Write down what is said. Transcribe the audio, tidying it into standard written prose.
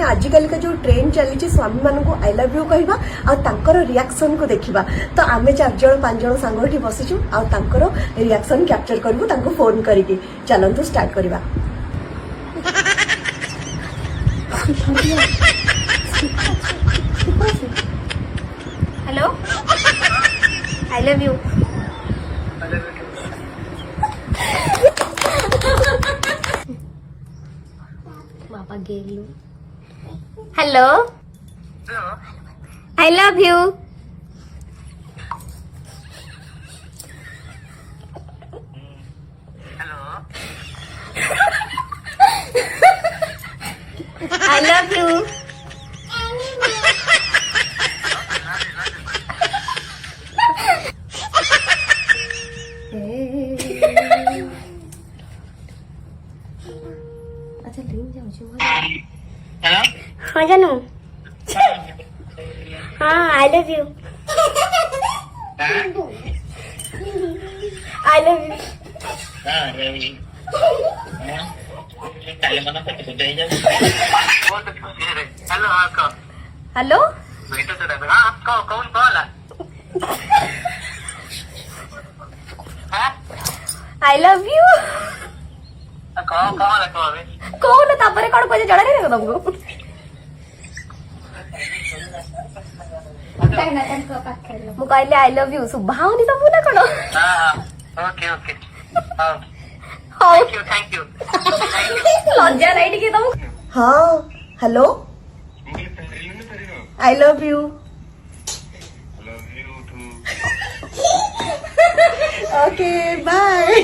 आजिकल का जो ट्रेंड चली स्वामी मान को आई लव यू कहवा आर रिएक्शन को देखा तो आम 4 जन 5 जन सांग बसीचु आर रिएक्शन कैप्चर करूँ फोन करके चलतु स्टार्ट करवा। Hello I love you. पापा गेलू। Hello I love you. I love you. अच्छा लिंक जाऊँ हेलो हाँ जानू हाँ आई love you. I love you. Hello हाँ कहो हेलो बेटा तो हाँ कहो कौन कॉल है आई लव यू। कहो कौन है कहो अभी कौन तापर कौन कहे जड़ा नहीं तुमको मु कहले आई लव यू सुभावनी सब ना कौन हाँ हाँ ओके ओके हाँ हाउ थैंक यू लज्जा नहीं टिके तुम हाँ hello I love you. Okay bye.